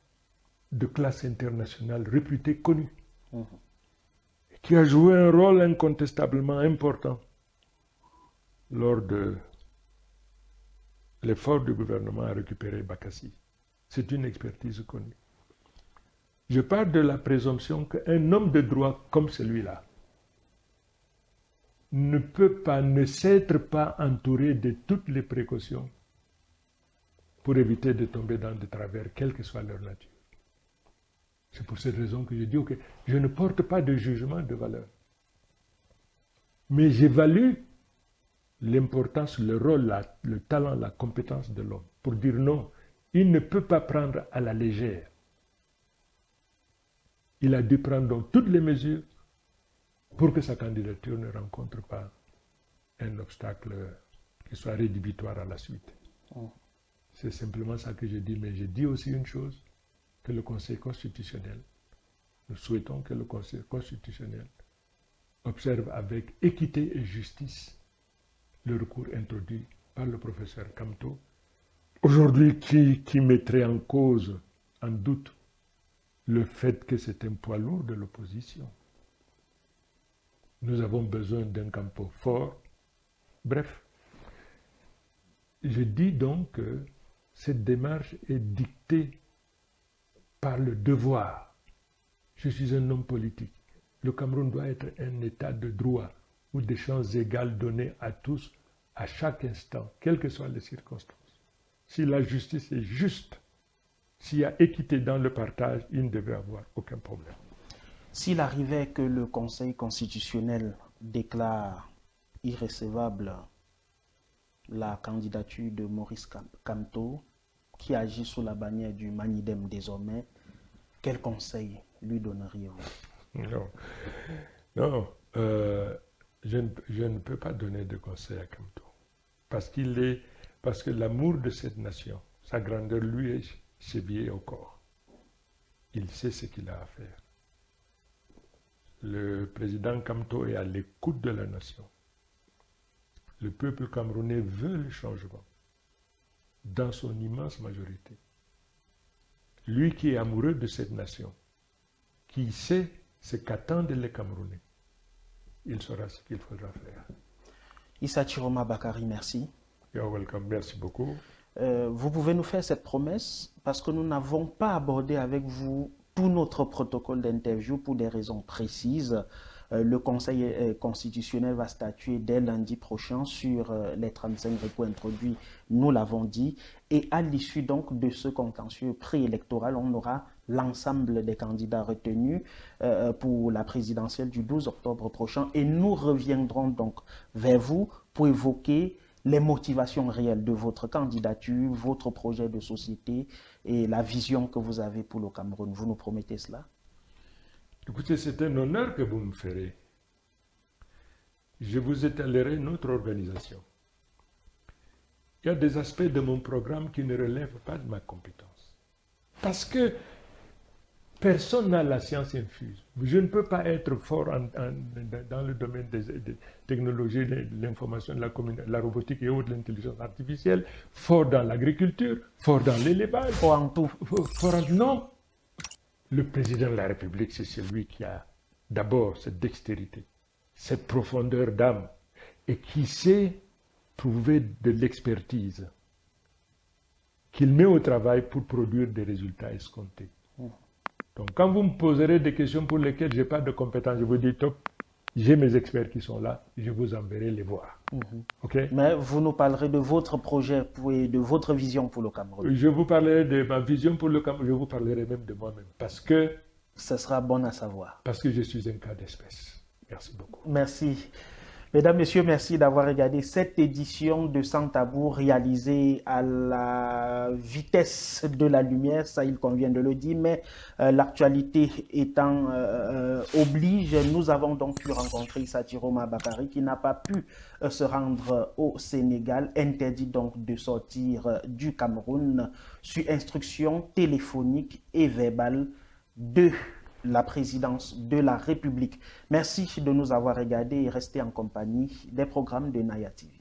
de classe internationale réputée, connue, qui a joué un rôle incontestablement important lors de l'effort du gouvernement à récupérer Bakassi. C'est une expertise connue. Je pars de la présomption qu'un homme de droit comme celui-là ne s'être pas entouré de toutes les précautions pour éviter de tomber dans des travers, quelle que soit leur nature. C'est pour cette raison que je dis que je ne porte pas de jugement de valeur. Mais j'évalue l'importance, le rôle, le talent, la compétence de l'homme. Pour dire non, il ne peut pas prendre à la légère. Il a dû prendre donc toutes les mesures pour que sa candidature ne rencontre pas un obstacle qui soit rédhibitoire à la suite. C'est simplement ça que je dis. Mais je dis aussi une chose, que le Conseil constitutionnel, nous souhaitons que le Conseil constitutionnel observe avec équité et justice le recours introduit par le professeur Kamto, aujourd'hui qui mettrait en cause, en doute, le fait que c'est un poids lourd de l'opposition. Nous avons besoin d'un Kamto fort. Bref, je dis donc que cette démarche est dictée par le devoir. Je suis un homme politique. Le Cameroun doit être un État de droit où des chances égales données à tous à chaque instant, quelles que soient les circonstances. Si la justice est juste, s'il y a équité dans le partage, il ne devrait avoir aucun problème. S'il arrivait que le Conseil constitutionnel déclare irrecevable la candidature de Maurice Kamto, qui agit sous la bannière du Manidem désormais, quel conseil lui donneriez-vous? Non, je ne peux pas donner de conseil à Kamto. Parce que l'amour de cette nation, sa grandeur, lui est chevillé au corps. Il sait ce qu'il a à faire. Le président Kamto est à l'écoute de la nation. Le peuple camerounais veut le changement, dans son immense majorité. Lui qui est amoureux de cette nation, qui sait ce qu'attendent les Camerounais, il saura ce qu'il faudra faire. Issa Chiroma Bakari, merci. You're welcome, merci beaucoup. Vous pouvez nous faire cette promesse parce que nous n'avons pas abordé avec vous tout notre protocole d'interview pour des raisons précises. Le Conseil constitutionnel va statuer dès lundi prochain sur les 35 recours introduits, nous l'avons dit. Et à l'issue donc de ce contentieux préélectoral, on aura l'ensemble des candidats retenus pour la présidentielle du 12 octobre prochain. Et nous reviendrons donc vers vous pour évoquer les motivations réelles de votre candidature, votre projet de société et la vision que vous avez pour le Cameroun. Vous nous promettez cela? Écoutez, c'est un honneur que vous me ferez. Je vous étalerai notre organisation. Il y a des aspects de mon programme qui ne relèvent pas de ma compétence. Parce que personne n'a la science infuse. Je ne peux pas être fort dans le domaine des technologies, de l'information, de la robotique et autres, de l'intelligence artificielle, fort dans l'agriculture, fort dans l'élevage. Fort en tout. Non. Le président de la République, c'est celui qui a d'abord cette dextérité, cette profondeur d'âme, et qui sait trouver de l'expertise, qu'il met au travail pour produire des résultats escomptés. Donc, quand vous me poserez des questions pour lesquelles je n'ai pas de compétences, je vous dis, top, j'ai mes experts qui sont là, je vous enverrai les voir. Okay? Mais vous nous parlerez de votre projet et de votre vision pour le Cameroun. Je vous parlerai de ma vision pour le Cameroun, je vous parlerai même de moi-même, parce que... Ce sera bon à savoir. Parce que je suis un cas d'espèce. Merci beaucoup. Merci. Mesdames, Messieurs, merci d'avoir regardé cette édition de Sans Tabou réalisée à la vitesse de la lumière, ça il convient de le dire, mais l'actualité étant oblige, nous avons donc pu rencontrer Issa Chiroma Bakari qui n'a pas pu se rendre au Sénégal, interdit donc de sortir du Cameroun sur instruction téléphonique et verbale de la présidence de la République. Merci de nous avoir regardés et restez en compagnie des programmes de Naya TV.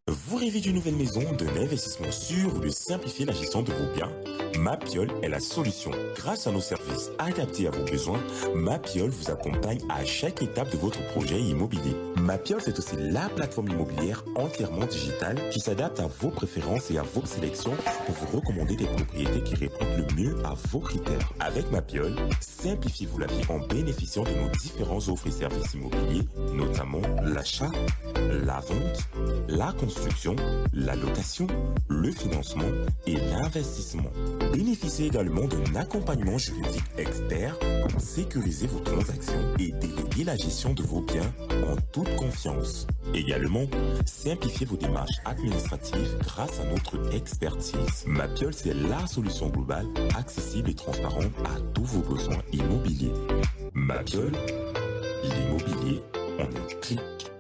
Vous rêvez d'une nouvelle maison, d'un investissement sûr ou de simplifier la gestion de vos biens? Mapiol est la solution. Grâce à nos services adaptés à vos besoins, Mapiol vous accompagne à chaque étape de votre projet immobilier. Mapiol, c'est aussi la plateforme immobilière entièrement digitale qui s'adapte à vos préférences et à vos sélections pour vous recommander des propriétés qui répondent le mieux à vos critères. Avec Mapiol, simplifiez-vous la vie en bénéficiant de nos différentes offres et services immobiliers, notamment l'achat, la vente, la construction, la location, le financement et l'investissement. Bénéficiez également d'un accompagnement juridique expert pour sécuriser vos transactions et déléguer la gestion de vos biens en toute confiance. Également, simplifiez vos démarches administratives grâce à notre expertise. Mapiol, c'est la solution globale, accessible et transparente à tous vos besoins immobiliers. Mapiol, l'immobilier en un clic.